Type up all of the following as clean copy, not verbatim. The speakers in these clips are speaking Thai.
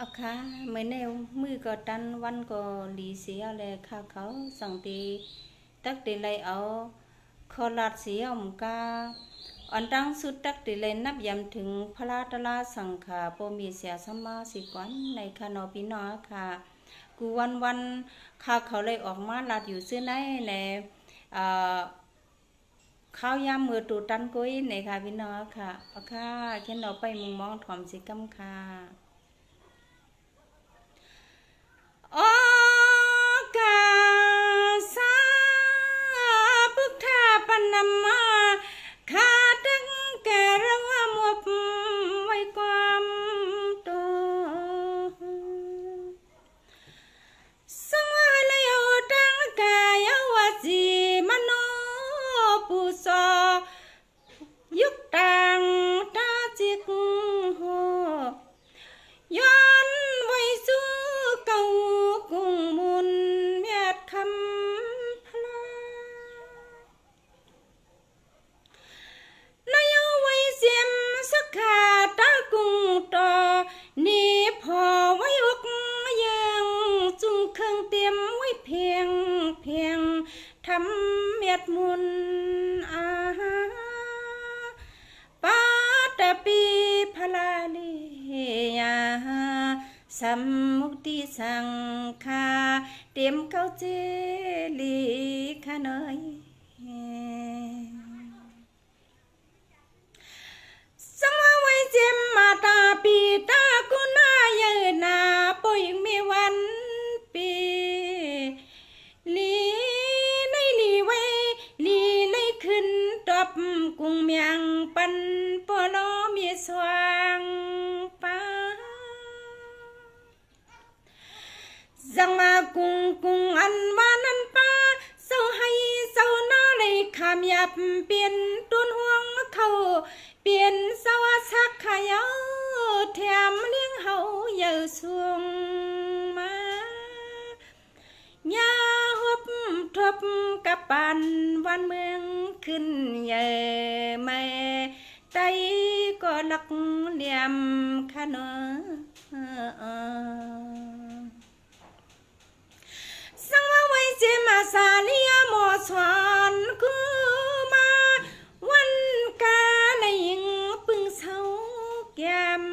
อะค่ะเมื่อแนวมือก็ตันวันก็หลีเสียแลค่ะเขาสังตีตักตีเลยเอาคอลัดเสียมกาอันดังสุดตักตีเลยนับยำถึงพระราตลาสังขาปมีเสียสมาสิกวันในคานอพี่น้องค่ะกูวันข้าเขาเลยออกมาลัดอยู่ซื้อไหนในข้าวยามมือตูตันกุ้ยในค่ะพี่น้องค่ะอะค่ะแค่เราไปมุงมองถอมสิกำค่ะ โอกาสาพึกทาปนำมาขาดังแก่ระว่าหมวบไว้ความตัวสังวาลยดังกายวาสีมโนปุโสยุคตังตาจิกโห ย้อนไว้สู่เก่ากุ้งมุนเมียดคำพลานายไว้เสียมสักขาตากุ้งต่อนี่พอไว้อกยังจุงเครื่องเตรียมไว้เพียงทำเมียดมุนอาปาตะปีพลาลียาสัมมุติสังคาเตรียมเข้าเจลีขะเนยสังว่าไว้เจมมาตาปีตากุนาเยนาปอยมีวันปีลีในลีไว้ลีเลยขึ้นตบกุ้งเมียงปันปอลอมีสว่างปาจังมากุ้งอันว่านั้นป้าเศร้าให้เศร้าหน้าเลยขามยับเปลี่ยนตุนห่วงเขาเปลี่ยนสวาสักขยาแถมเลี้ยงเฮาเยอะสวงมายาหบทบกับปันวันเมืองขึ้นเยอะแม่ใจก็ลักเหลี่ยมขะเนอสังว่าไว้เจมาสาลียหมอสอนกูมาวันกาในยิงปึงเศร้าแก้ม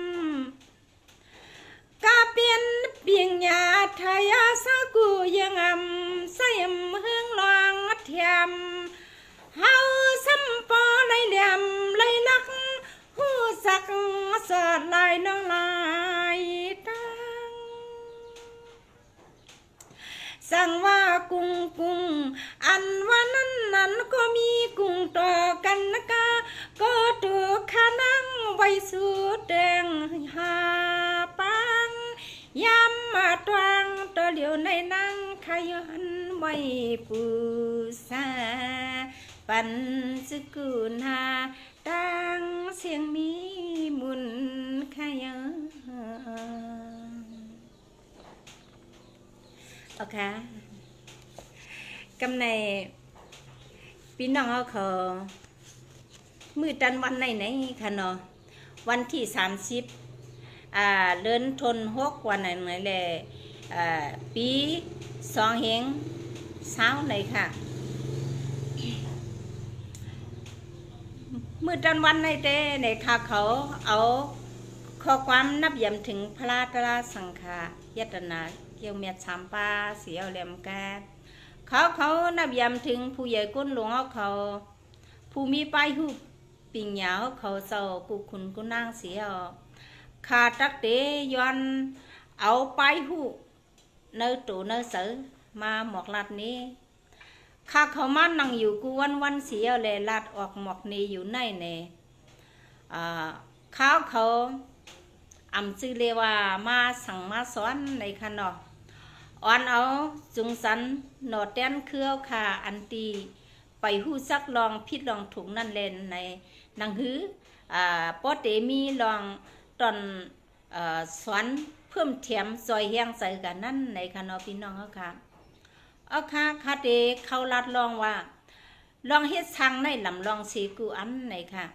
กาเปลี่ยนเปียงยาทายาสากูยังอำใส่เฮืองลองเทียมเฮาสัมปอในเหลี่ยมเลยลักหูสักสอดลายน้องลายตังสั่งว่ากุ้งอันว่านั้นก็มีกุ้งต่อกันนะกาก็ตัวขานั่งไว้สู่แดงหาปังยำมาตวงตัวเหลียวในนั่งขยันไว้ปูซาปันสกุลหาตังเสียงมีมุนขยันโอเคกำในพี่น้องเขามือตันวันไหนค่ะเนาะวันที่30เดินทน6วันไหนแหละปี2เฮงเช้าไหนค่ะมือตันวันในเต้ในค่ะเขาเอาข้อความนับย้ำถึงพระราตราสังขายตนาเกี่ยวเมียชามปาเสียวแหลมแกเขานับย้ำถึงผู้ใหญ่ก้นหลวงเขาผู้มีป้ายหูปิ่งเหยาเขาเศร้ากูคุณกูนางเสียขาตักเตย้อนเอาป้ายหูเนื้อตูเนื้อเสือมาหมอกลัดนี้ข้าเขามานั่งอยู่กูวันเสียเลยลัดออกหมอกนี้อยู่ในเขาอำชื่อเรียว่ามาสั่งมาสอนในขนออ่อนเอาจุงสันหนอแต้นเครือขาอันตีไปหู้ซักลองพิษลองถุงนั่นเล่นในนังหือปอเตมีลองตอนสอนเพิ่มเทียมซอยเฮียงใส่กันนั่นในขนอพี่น้องเขาค่ะเอาค่ะคาเตเขาลัดลองว่าลองเฮ็ดช่างในลำลองสีกูอันไหนค่ะ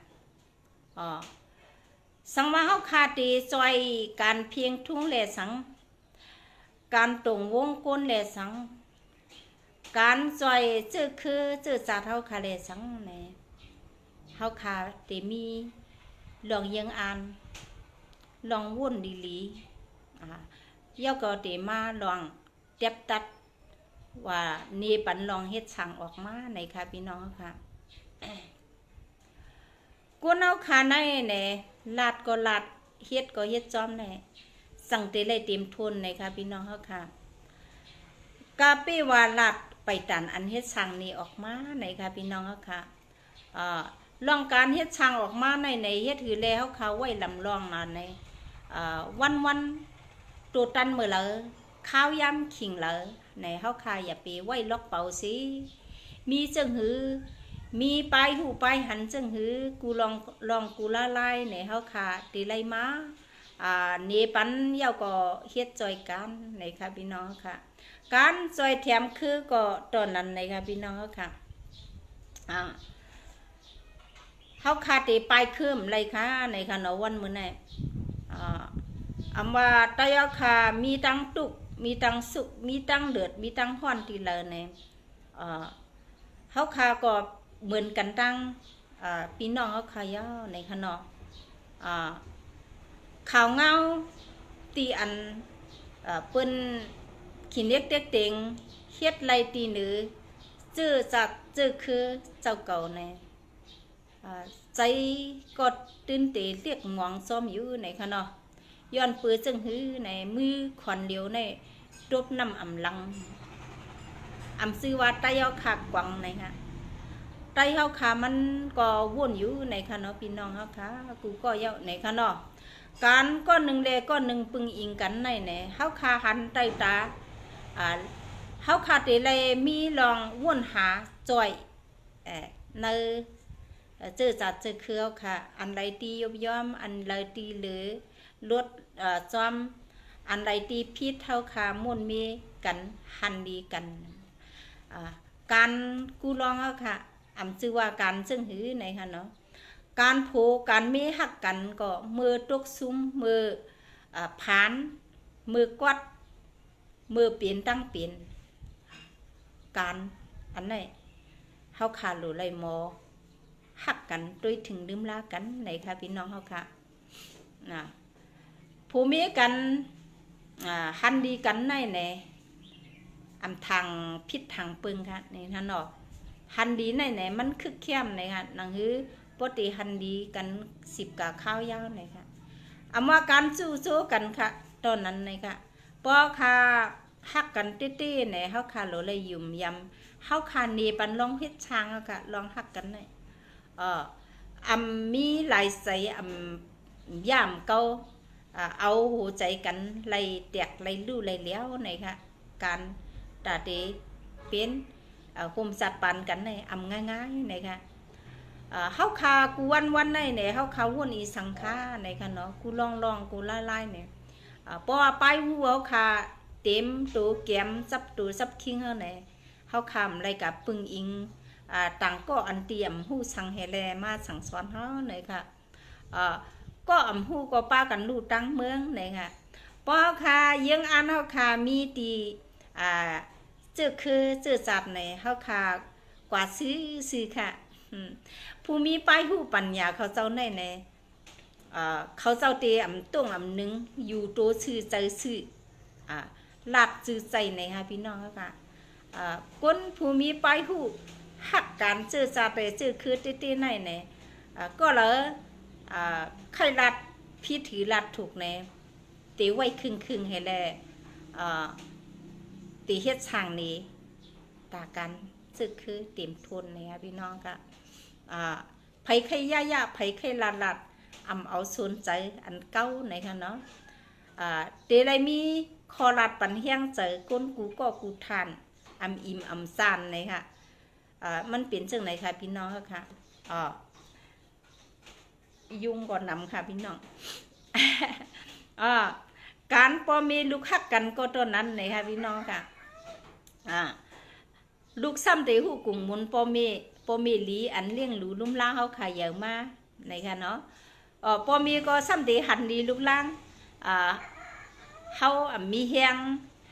สังว่าเฮาคาตีจอยการเพียงทุ่งแลสังการตรงวงกลแลสังการจอยจื้อคือจื้อจัดเฮาคาแลสังแหนเฮาคาตีมีลองยังอ่านลองวุ่นดีหลีเยาก็ตีมาลองเต็บตัดว่านี่ปันลองเฮ็ดสั่งออกมาในค่ะพี่น้องค่ะกูเอาขาในแหน่ลาดก็ลาดเฮ็ดก็เฮ็ดจอมแหน่สั่งเตเลยเต็มทุนในค่ะพี่น้องค่ะกาปี้ว่าลาดไปตันอันเฮ็ดสั่งนี้ออกมาในค่ะพี่น้องค่ะลองการเฮ็ดสั่งออกมาในเฮ็ดถือแล้วเขาไว้ลำลองมาในวันตัวตันเมื่อเลยข้าวยำขิงเลยในเฮาคายอย่าไปไว้ล็อกเป่าสิมีจังหือมีปลายหูปลายหันจังหือกูลองกูละลายในเฮาคาตีไลมาเนปันเย้าก็เฮ็ดจอยกันในค่ะพี่น้องค่ะการจอยแถมคือก็ตอนนั้นในค่ะพี่น้องค่ะเฮาคาตีปลายคืมไรค่ะในค่ะเนาะวันมื้อนี้อำว่าตายคามีตั้งตุกมีตั้งสุกมีตั้งเดือดมีตั้งห้อนที่เลยเนี่ยเฮาคาก็เหมือนกันตั้งพี่น้องเฮาคาย่อในขนมข่าวเงาตีอันเปิ้นขินเล็กเต็กเต็งเฮ็ดไรตีหนือจื้อจากจื้อคือเจ้าเก่าเนี่ยใจก็ตื่นเต้นเรียกงวงซ้อมอยู่ในขนมย้อนปืนจังหื้อในมือขอนเดียวในรบน้ำอำลังซื้อว่าไตเฮาขากวังในค่ะไตเฮาขามันก็วนอยู่ในค่ะเนาะพี่น้องเฮาค่ะกูก็เยาในค่ะเนาะการก็หนึ่งเลก็หนึ่งปึงอิงกันในเฮาขาหันไตตาเฮาขาเตเลยมีลองวนหาจ่อยในเจอจัดเจอคือเฮาค่ะอันใดตียบย่อมอันใดตีหรือลดจอมอันใดตีพิษเท่าขามุ่นมีกันหันดีกันการกูลองเอาค่ะชื่อว่าการซึ่งหือในค่ะเนาะการโผการมีหักกันก็มือตกซุ้มมือผานมือกวัดมือเปลี่ยนตั้งเปลี่ยนการอันไหนเฮาขาหรือไรหมอหักกันโดยถึงดื่มลากันในค่ะพี่น้องเฮาค่ะผู้มีกันหันดีกันในทางพิษทางปึงค่ะในท่านเนาะหันดีในมันคึกเข้มในค่ะนังฮือปกติหันดีกัน10กับข้าวยาวในค่ะว่าการสู้กันค่ะตอนนั้นในค่ะพอค่ะหักกันตี้ๆในเฮาค่ะโหลเลยยุ่มยำเฮาค่ะนีปันลองเฮ็ดช้างค่ะลองหักกันในมีหลายใสย่ามเก่าเอาหัวใจกันไล่แตกไล่ลู่ไล่เลี้ยวในค่ะการตาเตเป็นคุมสัตว์ปันกันในง่ายๆในค่ะเฮาคากูวันในเฮาคาวนอีสังฆาในค่ะเนาะกูลองกูไล่เนี่ยเพราะว่าไปหูเฮาคาเต็มตัวแก้มซับตัวซับคิงเฮาไหนเฮาคามไรกับปึงอิงต่างก็อันเตรียมหูสังเฮแลมาสั่งสอนเฮาในค่ะก็หูก็ป้ากันลู่ตั้งเมืองไหนค่ะพอค่ะยังอันเฮาค่ะมีตีจื้อคือจื้อจัดในเฮาค่ะกว่าซื้อค่ะผู้มีป้ายหูปัญญาเขาเจ้าในเขาเจ้าเตต้งหนึ่งอยู่โตชื่อใจชื่อลาบจื้อใจในค่ะพี่น้องค่ะคนผู้มีป้ายหูหักการจื้อจัดไปจื้อคือตีในก็เลยใครรัดพี่ถือรัดถูกแน่ตีไว้ครึ่งให้แลตีเฮ็ดช่างนี้ตากันซึกคือเต็มทุนเนี่ยพี่น้องค่ะไผไข่ย่าไผไข่ลัดเอาสนใจอันเก่าในค่ะเนาะเตไรมีคอลัดปันเฮียงเจอก้นกูก็กูทานอิ่มซานในค่ะมันเป็นจังไหนค่ะพี่น้องค่ะยุงก่อนนำค่ะพี่น้องการพอมีลูกฮักกันก็ตอนนั้นเลยค่ะพี่น้องค่ะลูกซ้ำเตหูกลุ่มมุนพอมีหลีอันเลี้ยงหลูลุ่มล้าเขาขายเยอะมากในค่ะเนาะ ปอมีก็ซ้ำตีหันดีลูกล่างเฮามีเฮียง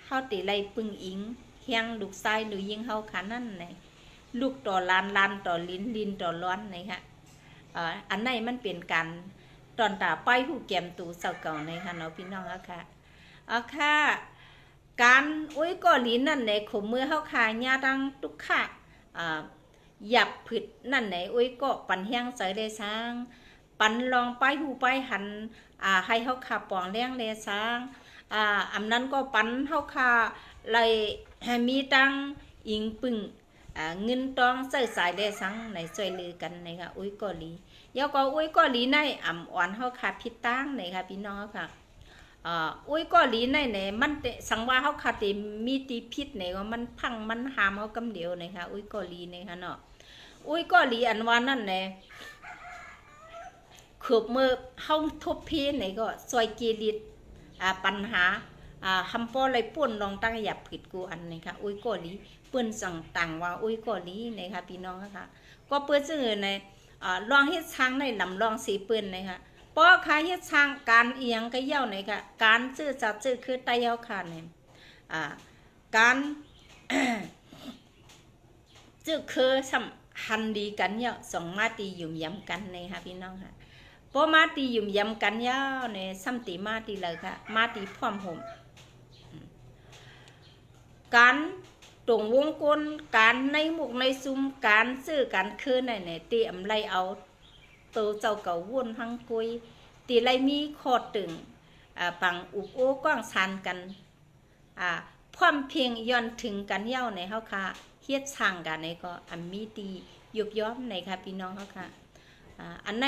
เฮาตีไรปึงอิงเฮียงลูกชายหรือยิงเฮาขานั่นไหนลูกต่อลานต่อลิ้นต่อร้อนไหนค่ะอันไหนมันเป็นการตอนตาไปหูแกมตูเสาเก่าในค่ะเนาะพี่น้องค่ะค่ะการอุ้ยก่อลิ้นนั่นไหนขมมือเฮาขายญาดังทุกค่ะหยับผึดนั่นไหนอุ้ยก็ปันเฮียงใส่ได้สร้างปันลองไปหูไปหันให้เฮาขาปองเลี้ยงเลยสร้างอันนั้นก็ปันเฮาขาเลยมีตังอิงปึงเงินตองใส่สายได้สังในช่วยลือกันนะคะอุ้ยกอลียาวก็อุ้ยกอลีในอ่อนเฮาขาพิดตั้งนะคะพี่น้องค่ะอุ้ยกอลีในมันสังว่าเฮาขาดมีตีพิษในว่ามันพังมันหามเฮากำเดียวนะคะอุ้ยกอลีนะคะเนาะอุ้ยกอลีอันว่านั่นแหละขบมือเฮาทบพีในก็ซอยกีริตปัญหาคำป้อเลยป่นลองตั้งหยับผิดกูอันนะคะอุ้ยกอลีเปิ้นสั่งต่างว่าอุ้ยกอลีนะคะพี่น้องค่ะก็เปิ้นซื่อในลองเฮ็ดช้างในลำลองสีเปิ้นนะคะป้อค่ะเฮ็ดช้างการเอียงก็เย่าในค่ะการซื่อจัดซื่อคือไตเย่าค่ะเนี่ยการซื่อคือสำคัญดีกันเย่าสองมาตียุ่มย้ำกันนะคะพี่น้องค่ะป้อมาตียุ่มย้ำกันเย่าในซ้ำตีมาตีเลยค่ะมาตีพร้อมห่มการตรงวงกลมการในหมุกในซุ้มการซื้อการคืนในตีอำไรเอาตัวเจ้าเก่าวนพังกุยตีไรมีคอตึงปังอุบโอ้ก้องซานกันพร้อมเพียงย้อนถึงกันเย้าในเฮาค่ะเฮ็ดช่างกันในก็มีตียุบย้อมในค่ะพี่น้องเฮาค่ะอันใน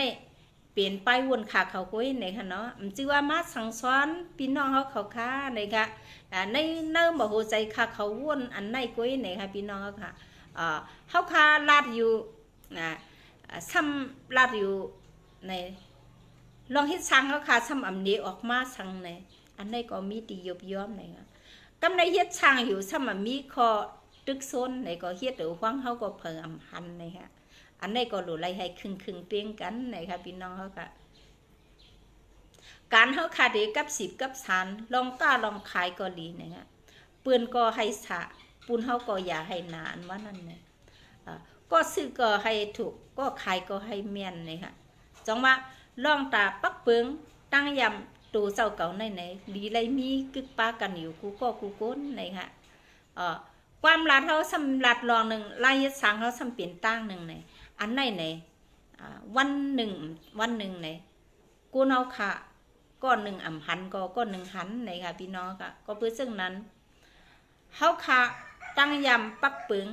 เปลี่ยนไปวนขาเขากุ้ยในค่ะเนาะมันชื่อว่ามาสั่งสอนพี่น้องเฮาเขาค่ะในค่ะในเนิ่มบ่ฮู้ใจค่ะเขาวนอันในกุ้ยในค่ะพี่น้องเฮาค่ะเฮาค่ะลาดอยู่ซ้ำลาดอยู่ในลองเฮ็ดสั่งเฮาค่ะซ้ำอำนี้ออกมาสั่งในอันในก็มีตียุบย้อมในค่ะกำในเฮ็ดสั่งอยู่ซ้ำมีข้อตึกซนในก็เฮ็ดหรือฟังเฮาก็เพิ่งอำหันในค่ะอันนี้ก็หลุดไล่ให้ครึ่งเปียงกันนะคะพี่น้องเขาค่ะการเขาขาดเด็กกับ10กับ3ลองกล้าลองขายก็ดีนะคะปืนก็ให้สะปูนเขาก็อย่าให้นานว่านั่นเนี่ยก็ซื้อก็ให้ถูกก็ขายก็ให้เมียนนะคะจังว่าลองตาปักเปิงตั้งยำตูเจ้าเก่าในดีไรมีกึกปากันอยู่กูก็กูก้นนะคะความรัดเขาสำรัดลองหนึ่งไล่สังเขาสำเปลี่ยนตั้งหนึ่งในอันไหนวันหนึ่งในกูเอาค่ะก้อนหนึ่งหันก็ก้อนหนึ่งหันในค่ะพี่น้องค่ะก็เพื่อซึ่งนั้นเขาค่ะตั้งยำปักปึง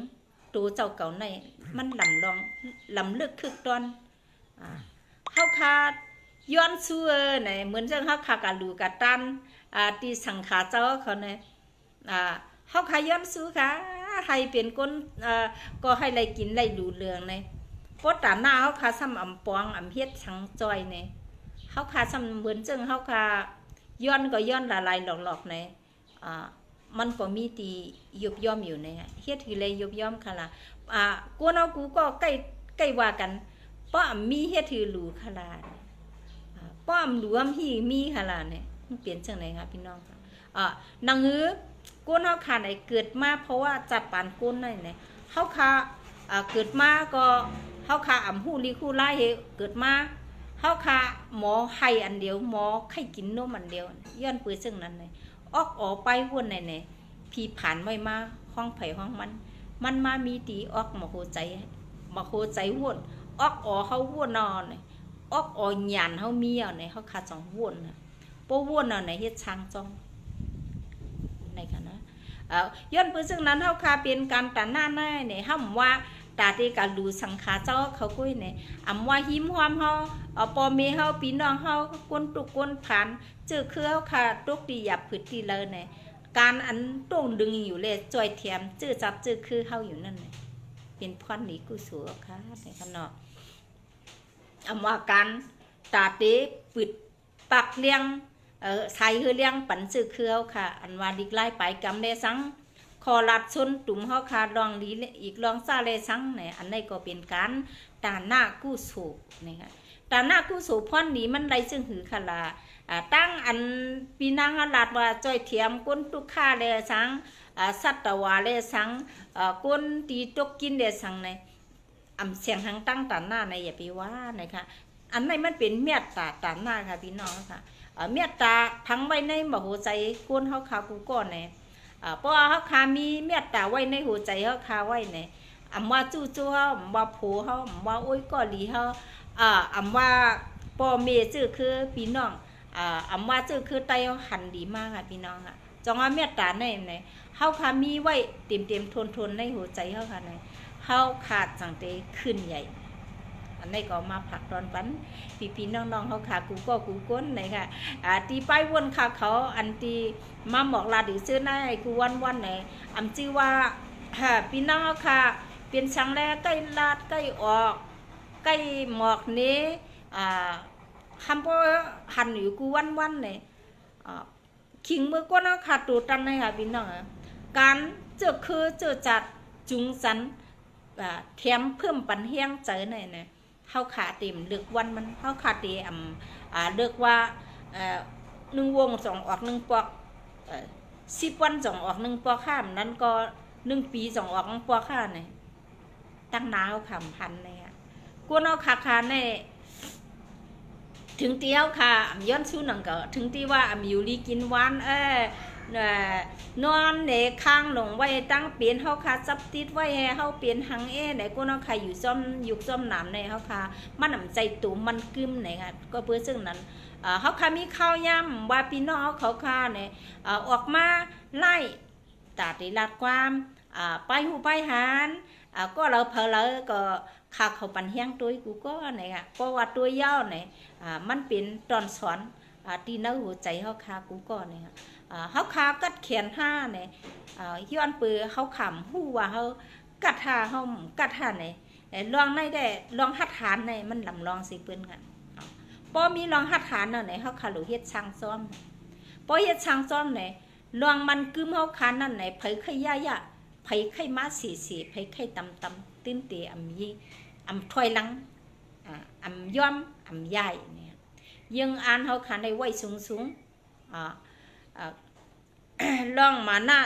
ตูเจ้าเก่าในมันลำลึกคึกตอนเขาค่ะย้อนซัวในเหมือนเรื่องเขาค่ะกะลูกะตันตีสังขาเจ้าเขาในเขาค่ะย้อนซัวค่ะให้เป็นก้นก็ให้ไรกินไรดูเรืองในพดตาหน้าเขาคาซ้ำปองเฮ็ดชังจอยเนี่ยเขาคาซ้ำเหมือนจึงเขาคาย้อนก็ย้อนละลายหลอกๆเนี่ยมันก็มีตียุบย่อมอยู่เนี่ยเฮ็ดทีไรยุบย่อมค่ะล่ะกูเอากูก็ใกล้ว่ากันป้อมีเฮ็ดทีหลูค่ะล่ะป้อมหลวมหีมีค่ะล่ะเนี่ยมันเปลี่ยนจังไหนคะพี่น้องนางกูเอาค่ะไหนเกิดมาเพราะว่าจับปานกูนั่นเนี่ยเขาค่ะเกิดมาก็เขาค่ะหูลีคู่ไล่เกิดมาเขาค่ะหมอไข่อันเดียวหมอไข่กินนมอันเดียวย้อนปืนซึ่งนั้นเลยออกไปวนไหนพี่ผ่านไว้มาห้องไผ่ห้องมันมามีตีออกมาโหใจวนออกเขาวนนอนออกหยานเขามีเอาไหนเขาขาด2วนโปวนเอาไหนเฮ็ดช้างจ้องในค่ะนะย้อนปืนซึ่งนั้นเขาค่ะเป็นการตัดหน้าเนี่ยห้ามว่าตาที่การดูสังขาเจ้าเขากุ้ยเนี่ยว่าหิมหอมเฮาปอเมเฮาพี่น้องเฮาก้นตุกก้นผ่านจื้อคือเฮาค่ะตุกตีหยับผืดตีเลยเนี่ยการอันต้งดึงอยู่เลยจอยเทียมจื้อจับจื้อคือเฮาอยู่นั่นเนี่ยเป็นพรหนีกุศลค่ะในขณะว่าการตาที่ปิดปักเลี้ยงใส่คือเลี้ยงปั่นจื้อคือเฮาค่ะอันว่าดิกไล่ไปกำเนสังคอลัดชนตุ่มเฮาคาลองลีอีกลองซาเลซังเนี่ยอันนี้ก็เป็นการตาหน้ากู้โศกนะคะ ตาหน้ากูโสพรนี้มันไรจึงหือขลาตั้งอันปีนางลาดว่าจ้อยเทียมก้นตุกข้าเลสังสัตวาเลสังก้นตีตกกินเลสังในเสียงทางตั้งตาหน้าในอย่าไปว่านะคะอันไหนมันเป็นเมียตาตาหน้าค่ะพี่น้องค่ะเมียตาพังไว้ในหัวใจก้นเขาขากูก่อนเนี่ยเพราะเขาขามีเมียตาไว้ในหัวใจเขาขาไว้เนี่ยว่าจู่เขาว่าโผเขาว่าโอ้ยก่อหลีเขาว่าพ่อเมย์ชื่อคือพี่น้องว่าชื่อคือไตหันดีมากค่ะพี่น้องค่ะจงเอาเมตตาในเขาขามีไว้เต็มทนในหัวใจเขาค่ะในเขาขาดสังเตขึ้นใหญ่อันนี้ก็มาผักตอนปันพี่น้องเขาขากูก็กูก้นไหนค่ะตีไปวนขาเขาอันตีมาหมอกลาดือซื้อในกูวันไหนชื่อว่าพี่น้องเขาขาเป็นช่างแรกใกล้ลาดใกล้ออกใกล้หมอกนี้คำว่าหันอยู่กูวันเนี่ยขิงมือก็น่าขาดตัวตันเลยค่ะพี่น้องการเจอคือเจอจัดจุงสันเทียมเพิ่มปันเฮียงเจอเนี่ยเขาขาเต็มเลือกวันมันเขาขาเต็มเลือกว่า1 วง 2 ออก 1 ปอก10 วัน2 ออก 1 ปอกข้ามนั้นก็1 ปี 2 ออก 1 ปอกข้าเนี่ยตั้งนาเขาขำพันเลยค่ะกูเอาขาเนี่ยถึงเตี้ยวค่ะย้อนสู้หนังก็ถึงที่ว่าอยู่ลีกินหวานนอนในข้างหลงไว้ตั้งเปลี่ยนเขาค่ะจับติดไว้เขาเปลี่ยนหังไหนกูน้องใครอยู่ซ่อมยุกซ่อมหนามในเขาค่ะมันหนำใจตุ่มมันกึมไหนค่ะก็เพื่อซึ่งนั้นเขาค่ะมีข้าวย่ำว่าพี่น้องเขาค่ะเนี่ยออกมาไล่ตัดลาดความไปหูไปหานก็เราเพลเลยก็ขาเขาปันเฮียงตัวกูก็ไหนค่ะเพราะว่าตัวยาวไหนมันเป็นตอนสอนตีเนื้อหัวใจเขาขากูก็เนี่ยเขาขากัดแขน5เนี่ยย้อนปือเขาขำหู้ว่าเขากัดหาเขากัดหาเนี่ยลองได้ลองหัดฐานเนี่ยมันลำลองสิเปิ้นกันพอมีลองหัดฐานเน่ยเขาขาหลุเฮ็ดช่างซ้อมพอเฮ็ดช่างซ้อมเนี่ยลองมันกึมเขาขานั่นไหนเผยไข่ย่าไผไข่มาสีไผไข่ตำตื้นเตะยีถอยหลังย้อมใหญ่เนี่ยยังอ่านเขาขาในไว้สูงลองมาหน้า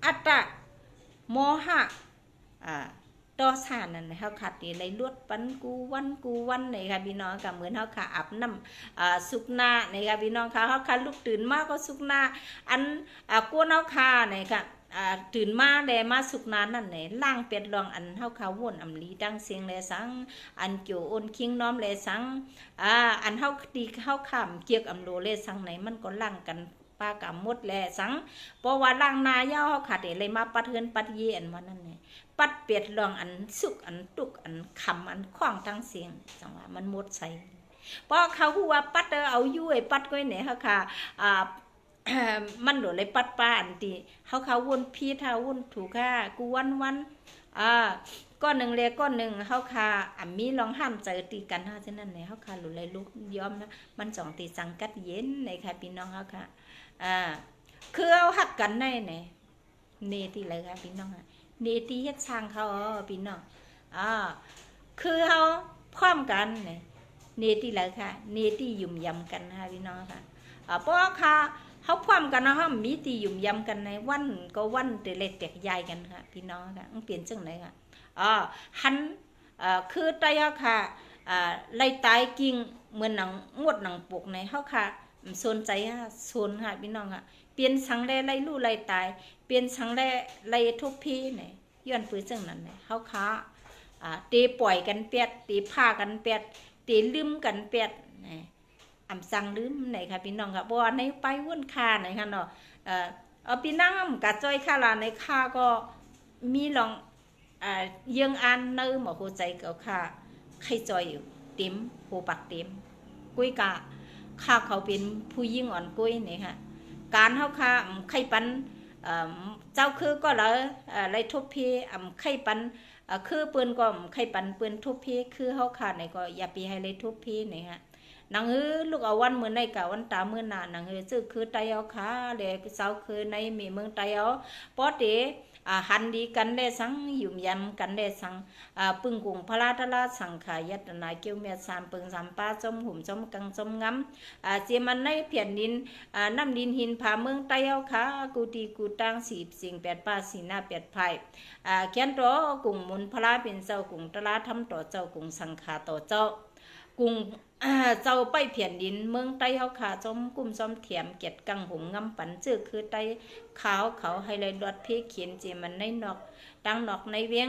อัตตะโมหะต่อสานนั่นเขาขาดตีเลยลวดปันกูวันในค่ะพี่น้องกับเหมือนเขาขาอาบน้ำสุกนาในค่ะพี่น้องค่ะเขาขาลุกตื่นมากก็สุกนาอันกวนเขาขาในค่ะตื่นมาแดมาสุกนานนั่นไหนล่างเป็ดลองอันเฮาเขาวนลีดังเสียงแลสังอันเกี่ยวโอนคิงน้อมแลสังอันเฮาตีเฮาขำเกี่ยวอำโลแลสังไหนมันก็ล่างกันปากำมดแลสังเพราะว่าล่างนายาเฮาขาดเลยมาปัดเฮือนปัดเยอันวันนั้นเนี่ยปัดเป็ดลองอันสุกอันตุกอันคำอันคล้องทั้งเสียงจังว่ามันหมดใส่เพราะเขาฮู้ว่าปัดเอาอยู่ไอ้ปัดก้อยไหนเฮาค่ะมันโดดเลยปัดป้าอันตีเขาวนพี่เท้าวนถูกค่ะกูวันก้อนหนึ่งเลยก้อนหนึ่งเขาค่ะมีลองห้ามใจตีกันเช่นนั้นเนี่ยเขาค่ะหลุดเลยลุกย้อมนะมัน2 ตีสังกัดเย็นในค่ะพี่น้องเขาค่ะคือเอาหักกันได้เนี่ยเนตีเลยค่ะพี่น้องเนตีเฮ็ดช่างเขาพี่น้องคือเขาพร้อมกันเนี่ยเนตีเลยค่ะเนตียุ่มยำกันค่ะพี่น้องค่ะเพราะค่ะเขาพร้อมกันนะฮะมีตียุ่มยำกันในวันก็วันแต่เล็กแต่ใหญ่กันค่ะพี่น้องค่ะมันเปลี่ยนจังไหนค่ะหันคือไตค่ะไล่ตายกิ่งเหมือนหนังงวดหนังปกในเขาค่ะสนใจค่ะสนค่ะพี่น้องค่ะเปลี่ยนสังแรไล่ลู่ไล่ตายเปลี่ยนสังแรไล่ทุบพี่เนี่ยย้อนปืนจังนั้นเนี่ยเขาค่ะตีปล่อยกันเปียดตีผ้ากันเปียดตีลืมกันเปียดเนี่ยสั่งลืมไหนค่ะพี่น้องค่ะบ่ในไปวุ่นค่าไหนค่ะเนาะพี่น้องกะจ้อยค่าลาในค่าก็มีลองยังอ่านเนื้อหมอหัวใจเก่าค่ะใครจอยอยู่เต็มหัวปักเต็มกุ้ยกะข้าเขาเป็นผู้ยิ่งอ่อนกุ้ยนี่ค่ะการเขาค่ะใครปันเจ้าคือก็เลยไล่ทุบพี่ใครปันคือปืนก็ใครปันปืนทุบพี่คือเขาค่ะไหนก็อย่าไปให้ไล่ทุบพี่นี่ค่ะนางลูกเอาวันมือในกะวันตามือหนานางซื้อคือไตเอาค่ะเด็กสาวคือในมีเมืองไตเอาปอเต หันดีกันได้สังยุ่มยำกันได้สังปึงกุงพระราตลาสังขายัตนาเกี่ยวเมียสามปึงสามป้าจมหุ่มจมกังจมงำเจียมันในเพียนดินน้ำดินหินผาเมืองไตเอาขากูตีกูตังสีสิ่งแปดป้าสีหน้าแปดไผ่เขียนตัวกุ่งมุนพระเป็นเจ้ากุ่งตลาทำต่อเจ้ากุ่งสังขาต่อเจ้ากุ่งเจ้าไปเพียนดินเมืองไตเอาขาจมกุ่มจมเถียมเกียดกังหุ่มงำปันจื้อคือไตขาวเขาให้เลยดอดเพเขียนเจียมันในนอกดังนอกในเวียง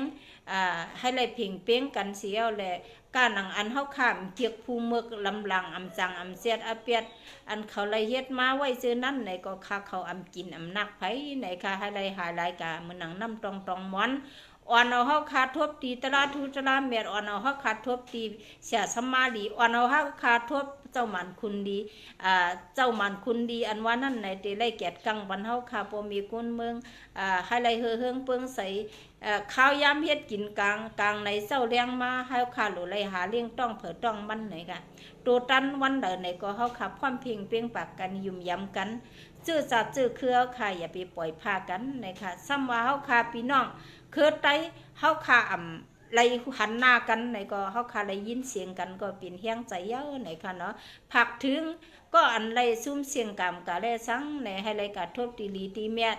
ให้เลยเพ่งเป้งกันเสียวแหละก้าหนังอันเฮาข้ามเกียกภูเมือกลำลังอำจังอำเสียดอเปียดอันเขาเลยเฮ็ดมาไว้ซื้อนั่นไหนก็ค่าเขาอำกินอำนักไผไหนค่าให้เลยหายรายกามือหนังน้ำตองหมอนอ่อนเอาเฮาขาทบตีตลาทุตลาเมียดอ่อนเอาเฮาขาทบตีเสียสมาลีอ่อนเอาเฮาขาทบเจ้ามันคุณดีเจ้ามันคุณดีอันว่านั่นไหนตีไล่แกดกังบันเฮาขาบ่มีกุนเมืองให้เลยเฮืองเปิงใสข้าวยามเฮ็ดกินกลางในเจ้าเลี้ยงมาให้ข้าหลุไลหาเลี้ยงต้องเผอต้องมันไหนกันตัวตันวันเดินไหนก็เฮาขับความเพียงเปียงปากกันยุ่มยำกันจื้อจัดจื้อคือเฮาค่ะอย่าไปปล่อยพากันไหนค่ะซ้ำว่าเฮาค่ะพี่น้องคือไตเฮาค่ะไล่หันหน้ากันไหนก็เฮาค่ะไล่ยินเสียงกันก็เป็นเฮียงใจเย้าไหนค่ะเนาะผักถึงก็อันไล่ซุ่มเสียงกำกะแลสังไหนให้ไล่กะทบตีลีตีเมีย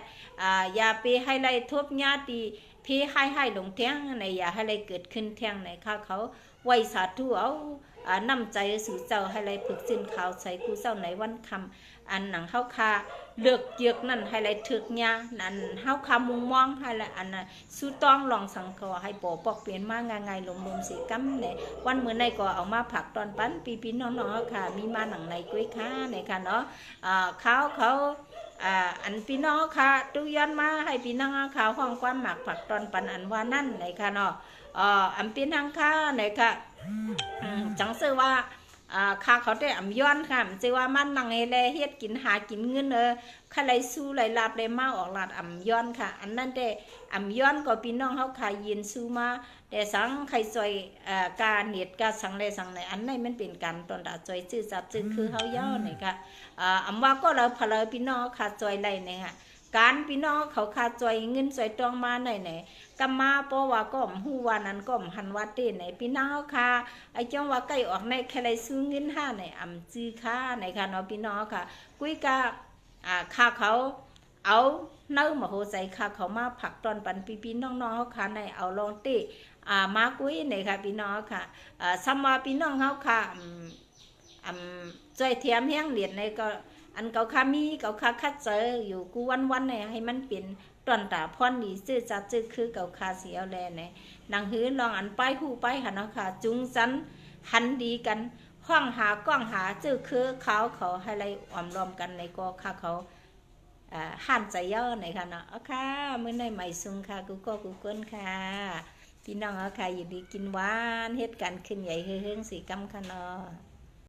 อย่าไปให้ไล่ทบญาติพี่ให้ลงเทียงในอย่าให้อะไรเกิดขึ้นเทียงในข้าเขาไว้สาธุเอานำใจสู่เจ้าให้อะไรฝึกสิ้นข่าวใส่กูเจ้าในวันคำอันหนังเฮาคาเลือกเกียกนั่นให้อะไรถึกญานั่นเฮาคามุงมองให้อะไรอันน่ะสู้ต้องลองสังขอให้ปอปอกเปลี่ยนมาง่ายๆลมๆสิกำเนี่ยวันมื้อในก็เอามาผักตอนปั้นปีน้องๆเฮาค่ะมีมาหนังในกุ้ยค้าในค่ะเนาะเขาอันพี่น้องค่ะตุย้อนมาให้พี่น้องข่าวห้องความหมักผักตอนปันอันว่านั่นไหนค่ะเนาะอันพี่น้องค่ะไหนค่ะจังซื่อว่าข้าเขาได้อำย้อนค่ะจือว่ามันนังเฮเลเฮ็ดกินหากินเงินใครสู้ไหลลาบได้มาออกลาดอำย้อนค่ะอันนั้นได้อำย้อนก็พี่น้องเฮาขายยินสู้มาแต่สังใครซอยการเน็ตกาสังเลยสังไหนอันนั้นมันเป็นการตอนดาจอยจื้อจับจื้อคือเฮาย่อนี่ค่ะอำว่าก็เราพลพี่น้องขาจอยไหลนี่ค่ะการพี่น้องเขาขาจอยเงินจอยตองมาไหนกำมาเพราะว่าก็ฮู้ว่านั้นก็หันว่าเต้ไหนพี่น้องค่ะไอ้จังว่าใกล้ออกในแค่ไรซื้อเงิน5ไหนอำจื้อค่ะไหนค่ะเนาะพี่น้องค่ะกุ้ยกะค่าเขาเอาเนื้อมาโหใส่ค่าเขามาผักตอนปันพี่น้องๆเขาค่ะในเอาลองเต้มากุ้ยไหนค่ะพี่น้องค่ะซัมมาพี่น้องเขาค่ะจอยเทียมแห้งเหรียญในก็อันเก่าคามีเก่าคาคัดเจออยู่กูวันเนี่ยให้มันเป็นตอนตาพรดีซื่อจัดซื่อคือเก่าคาเสียวแลเนี่ยนางหื้อลองอันไปหูไปหันเนาะค่ะจุงจันหันดีกันห้องหากล้องหาจื้อคือเขาให้ไรอ่อมรวมกันในก็ค่ะเขาหันใจเยอะในค่ะเนาะค่ะมื้อในใหม่ซุงค่ะกูก้นค่ะพี่น้องค่ะอยู่ดีกินหวานเฮ็ดกันขึ้นใหญ่เฮืองสีกำค่ะเนาะ